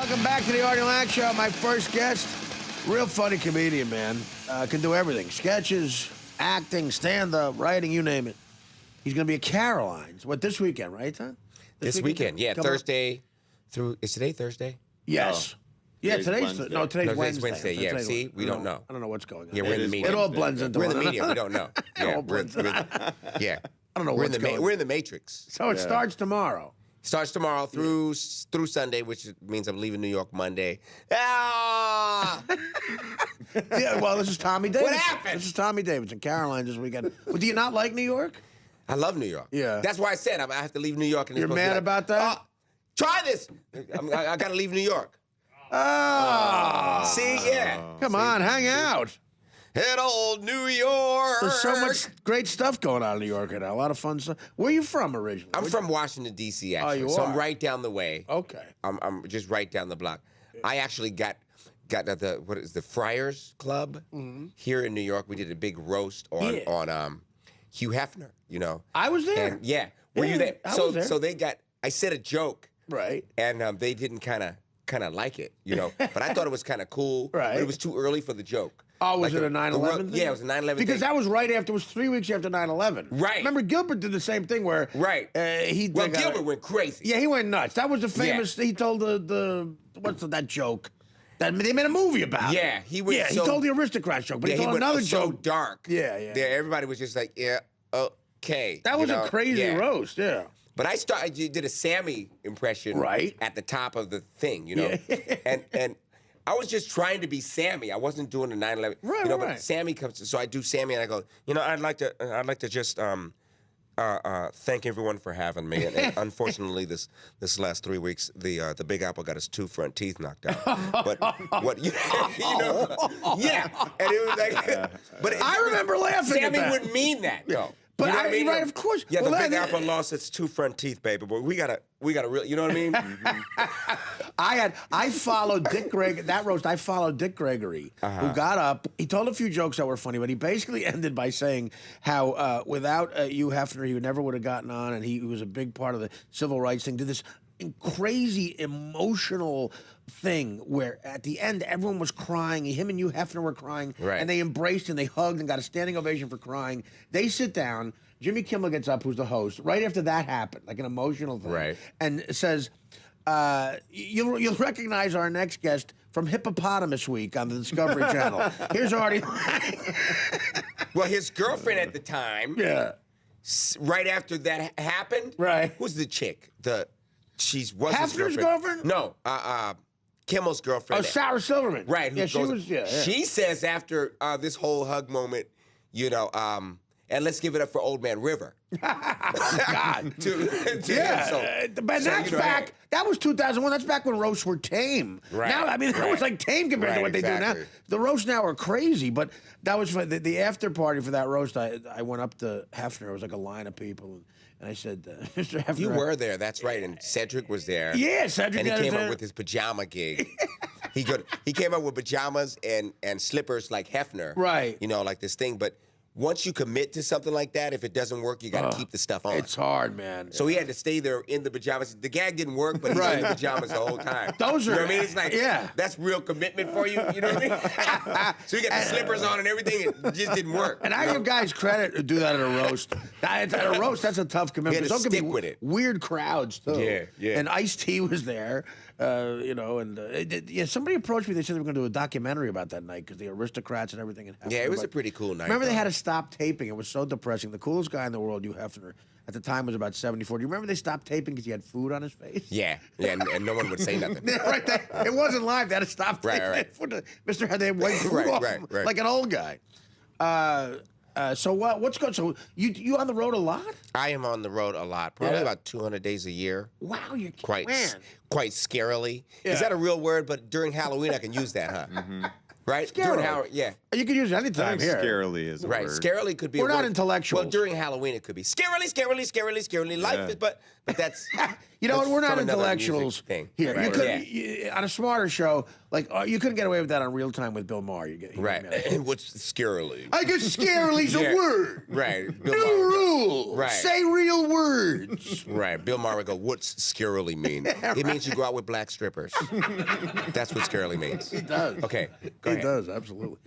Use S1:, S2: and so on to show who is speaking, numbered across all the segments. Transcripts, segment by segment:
S1: Welcome back to the Artie Lange Show. My first guest, real funny comedian, man. Can do everything. Sketches, acting, stand-up, writing, you name it. He's going to be at Caroline's. What, this weekend, right, Tom?
S2: This weekend, yeah. Thursday through... Is today Thursday?
S1: Yes.
S3: No.
S1: Yeah,
S3: Today's
S1: today's Wednesday.
S2: Wednesday. Yeah, see? We don't know.
S1: I don't know what's going on.
S2: Yeah, we're in the media.
S1: It all blends into
S2: We're in
S1: one
S2: the
S1: another.
S2: media. We don't know. Yeah,
S1: all blends in.
S2: yeah.
S1: I don't know what's going on.
S2: We're in the Matrix.
S1: So it starts tomorrow.
S2: Starts tomorrow through Sunday, which means I'm leaving New York Monday. Ah!
S1: Yeah, well, this is Tommy Davidson.
S2: What happened?
S1: This is Tommy Davidson. Caroline this weekend. Well, do you not like New York?
S2: I love New York.
S1: Yeah.
S2: That's why I said I have to leave New York. And
S1: You're mad about that?
S2: Try this. I got to leave New York.
S1: Oh.
S2: See, yeah.
S1: Come on, hang out.
S2: Hit old New York.
S1: There's so much great stuff going on in New York right now. A lot of fun stuff. Where are you from originally?
S2: I'm from Washington, D.C., actually.
S1: you
S2: so
S1: are?
S2: I'm right down the way.
S1: Okay.
S2: I'm just right down the block. I actually got the Friars Club here in New York. We did a big roast on Hugh Hefner, you know.
S1: I was there.
S2: And, yeah. Were you there?
S1: I was there.
S2: So I said a joke.
S1: Right.
S2: And they didn't kind of like it, you know. But I thought it was kind of cool.
S1: Right.
S2: But it was too early for the joke.
S1: Oh, was it a 9/11 thing?
S2: Yeah, it was a 9/11 thing.
S1: Because that was right after, it was 3 weeks after 9/11.
S2: Right.
S1: Remember, Gilbert did the same thing where...
S2: Right. Gilbert went crazy.
S1: Yeah, he went nuts. That was the famous... He told that joke? That they made a movie about.
S2: Yeah, he went.
S1: Yeah, he told the aristocrat joke, but he told another joke.
S2: So dark.
S1: Yeah.
S2: Everybody was just like, yeah, okay.
S1: That was a crazy roast. Yeah.
S2: But I did a Sammy impression at the top of the thing, you know, and I was just trying to be Sammy. I wasn't doing the 9/11, you know. But Sammy comes, so I do Sammy, and I go, you know, I'd like to just thank everyone for having me. And unfortunately, this last 3 weeks, the Big Apple got his 2 front teeth knocked out. But what you know, yeah, and it was like, but
S1: I remember laughing.
S2: Sammy
S1: at that.
S2: wouldn't mean that, though.
S1: But
S2: you know what I mean?
S1: Right, of course.
S2: Yeah,
S1: well,
S2: the Big Apple lost its 2 front teeth, baby. But we gotta really, you know what I mean?
S1: I followed Dick Gregory. That roast, I followed Dick Gregory, who got up. He told a few jokes that were funny, but he basically ended by saying how without Hugh Hefner, he never would have gotten on, and he was a big part of the civil rights thing. Did this crazy emotional thing where at the end everyone was crying. Him and Hugh Hefner were crying, and they embraced and they hugged and got a standing ovation for crying. They sit down. Jimmy Kimmel gets up, who's the host, right after that happened, like an emotional thing, and says, "You'll recognize our next guest from Hippopotamus Week on the Discovery Channel. Here's Artie Lange."
S2: Well, his girlfriend at the time, right after that happened, who's the chick? She's was
S1: Hefner's girlfriend?
S2: No, Kimmel's girlfriend.
S1: Oh, Sarah Silverman.
S2: Right.
S1: Yeah, she was. Yeah.
S2: She says after this whole hug moment, you know, and let's give it up for Old Man River.
S1: God.
S2: Yeah.
S1: But that's back. That was 2001. That's back when roasts were tame.
S2: Right.
S1: Now, I mean, that was like tame compared to what they do now. The roasts now are crazy. But that was fun. The after party for that roast. I went up to Hefner. It was like a line of people. And I said, Mr. Hefner.
S2: You were there, that's right. And Cedric was there.
S1: Yeah, Cedric.
S2: And he came up with his pajama gig. He came up with pajamas and slippers like Hefner.
S1: Right.
S2: You know, like this thing. But once you commit to something like that, if it doesn't work, you got to keep the stuff on.
S1: It's hard, man.
S2: So he had to stay there in the pajamas. The gag didn't work, but he was in the pajamas the whole time.
S1: Those are,
S2: you know what I mean? It's like, that's real commitment for you. You know what I mean? So you got the slippers on and everything. It just didn't work.
S1: And I give guys credit to do that at a roast. At a roast, that's a tough commitment.
S2: You had to stick with it.
S1: Weird crowds, too.
S2: Yeah.
S1: And Ice-T was there, you know, and somebody approached me. They said they were going to do a documentary about that night because the aristocrats and everything.
S2: Yeah, it was a pretty cool night.
S1: Remember, they had to stop taping. It was so depressing. The coolest guy in the world, Hugh Hefner, at the time was about 74. Do you remember they stopped taping because he had food on his face?
S2: Yeah, and no one would say nothing.
S1: Right there. It wasn't live. They had to stop taping.
S2: Right.
S1: Mr. had they white food off him, like an old guy. So what's good? So you on the road a lot?
S2: I am on the road a lot, probably about 200 days a year.
S1: Wow, you're
S2: quite scarily. Is that a real word? But during Halloween, I can use that, huh? Right?
S1: Scarily.
S2: During Halloween, yeah.
S1: You could use it anytime here.
S3: Scarily is a word.
S2: Scarily could be
S1: We're
S2: a word.
S1: not intellectuals.
S2: Well, during Halloween, it could be scarily. Life is, but that's...
S1: You know what? We're not
S2: from another
S1: intellectuals
S2: thing.
S1: here.
S2: Right.
S1: You could, on a smarter show, like you couldn't get away with that on Real Time with Bill Maher.
S2: Right. And what's scarily?
S1: I guess scarily is a word.
S2: Right.
S1: New rule.
S2: Right.
S1: Say real words.
S2: Right. Bill Maher would go, what's scarily mean? It means you go out with black strippers. That's what scarily means.
S1: He does.
S2: Okay, go ahead.
S1: He does, absolutely.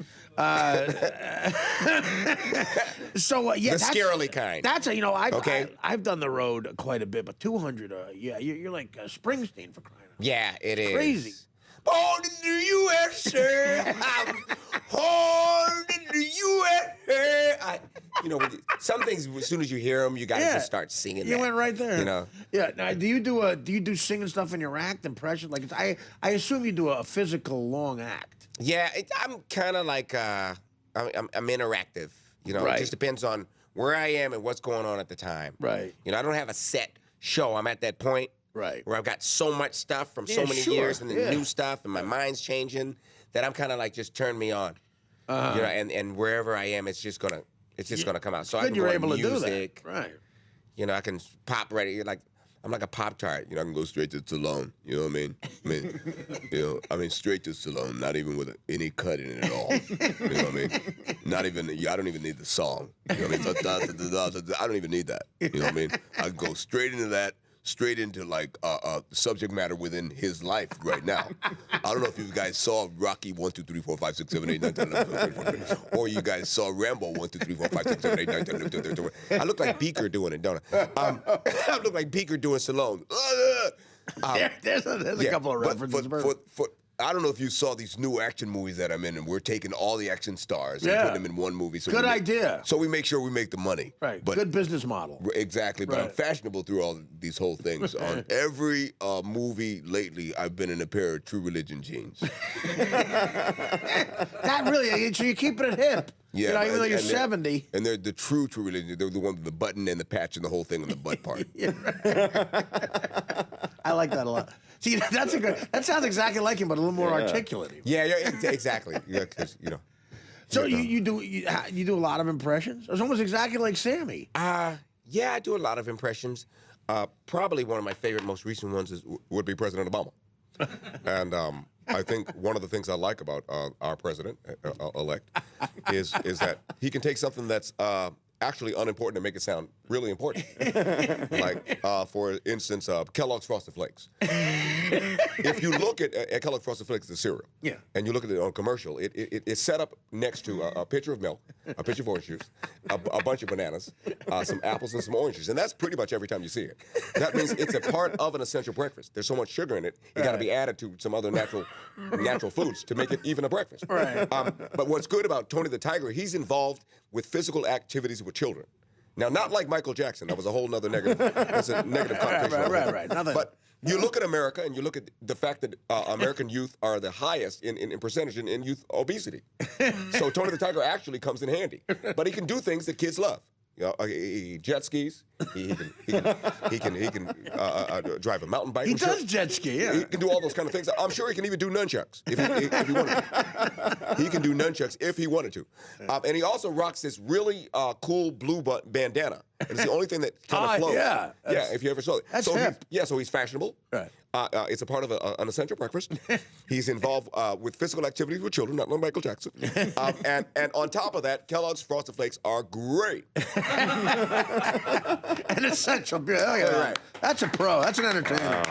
S1: So, yeah.
S2: The scarily kind.
S1: That's I've done the road quite a bit, but 200, yeah, you're like Springsteen for crying out loud.
S2: Yeah, it is.
S1: Crazy.
S2: Born in the USA. I'm born in the USA. Some things, as soon as you hear them, you got to just start singing.
S1: You went right there.
S2: You know.
S1: Yeah. Now, do you do singing stuff in your act, impression? Like I assume you do a physical long act.
S2: Yeah, I'm kind of like I'm interactive. You know,
S1: Right.
S2: It just depends on where I am and what's going on at the time.
S1: Right.
S2: You know, I don't have a set show. I'm at that point.
S1: Right.
S2: Where I've got so much stuff from so many years and then new stuff and my mind's changing that I'm kind of like just turn me on. You know, and wherever I am, it's just gonna come out. So I can
S1: you're
S2: go
S1: able to do
S2: music.
S1: that. Right.
S2: You know, I can pop ready like I'm like a Pop-Tart. You know, I can go straight to Stallone. You know what I mean? Straight to Stallone, not even with any cut in it at all. You know what I mean? Not even, I don't even need the song. You know what I mean? I don't even need that. You know what I mean? I can go straight into that. Straight into like subject matter within his life right now. I don't know if you guys saw Rocky 1, 2, 3, 4, 5, 6, 7, 8, 9, 10, 11, 12, 13, 14, or you guys saw Rambo 1, 2, 3, 4, 5, 6, 7, 8, 9, 10, 11, 12, 13, 14. I look like Beaker doing it, don't I? I look like Beaker doing Stallone.
S1: There's a couple of references.
S2: I don't know if you saw these new action movies that I'm in, and we're taking all the action stars and putting them in one movie. So
S1: good idea.
S2: So we make sure we make the money.
S1: Right.
S2: But,
S1: good business model.
S2: Exactly. But I'm fashionable through all these whole things. On every movie lately, I've been in a pair of True Religion jeans.
S1: That really, so you're keeping it hip.
S2: Yeah,
S1: you know, even though you're 70.
S2: And they're the True Religion. They're the one with the button and the patch and the whole thing on the butt part.
S1: I like that a lot. See, that sounds exactly like him, but a little more articulate.
S2: Yeah, exactly. Yeah, because
S1: So you do a lot of impressions? It's almost exactly like Sammy.
S2: Yeah, I do a lot of impressions. Probably one of my favorite, most recent ones would be President Obama. And I think one of the things I like about our president elect is that he can take something that's actually unimportant and make it sound really important. Like, for instance, Kellogg's Frosted Flakes. If you look at Kellogg's Frosted Flakes, the cereal, and you look at it on commercial, it's set up next to a pitcher of milk, a pitcher of orange juice, a bunch of bananas, some apples, and some oranges. And that's pretty much every time you see it. That means it's a part of an essential breakfast. There's so much sugar in it, it got to be added to some other natural foods to make it even a breakfast.
S1: Right.
S2: But what's good about Tony the Tiger, he's involved with physical activities with children. Now, not like Michael Jackson. That was a whole nother negative. That's a negative connotation.
S1: Right. Nothing.
S2: But you look at America, and you look at the fact that American youth are the highest in percentage in youth obesity. So Tony the Tiger actually comes in handy. But he can do things that kids love. You know, he jet skis. He can drive a mountain bike.
S1: He does jet ski. Yeah.
S2: He can do all those kind of things. I'm sure he can even do nunchucks if he wanted to. He can do nunchucks if he wanted to. And he also rocks this really cool blue bandana. And it's the only thing that kind of flows.
S1: Yeah.
S2: If you ever saw it.
S1: That's
S2: so
S1: hip.
S2: So he's fashionable.
S1: Right.
S2: It's a part of an essential breakfast. He's involved with physical activities with children, not like Michael Jackson. And on top of that, Kellogg's Frosted Flakes are great.
S1: An essential. Right. That's a pro. That's an entertainer.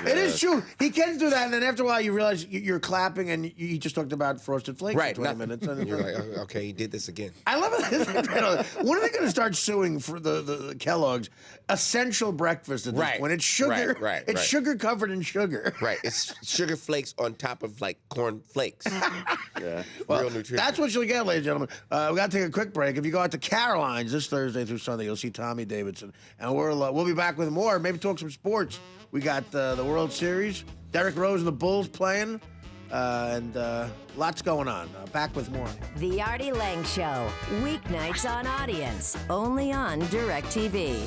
S1: It is true. He can do that, and then after a while, you realize you're clapping, and you just talked about Frosted Flakes for 20 minutes. And
S2: you're like, okay, he did this again.
S1: I love it. When are they going to start suing for the Kellogg's essential breakfast at this point? It's sugar. It's sugar covered in sugar.
S2: Right. It's sugar flakes on top of like corn flakes.
S1: Well,
S2: real nutrition.
S1: that's what you'll get, ladies and gentlemen. We got to take a quick break. If you go out to Caroline's this Thursday through Sunday, you'll see Tommy Davidson, and we'll be back with more. Maybe talk some sports. We got the World Series, Derrick Rose and the Bulls playing, and lots going on. Back with more.
S3: The Artie Lange Show, weeknights on Audience, only on DirecTV.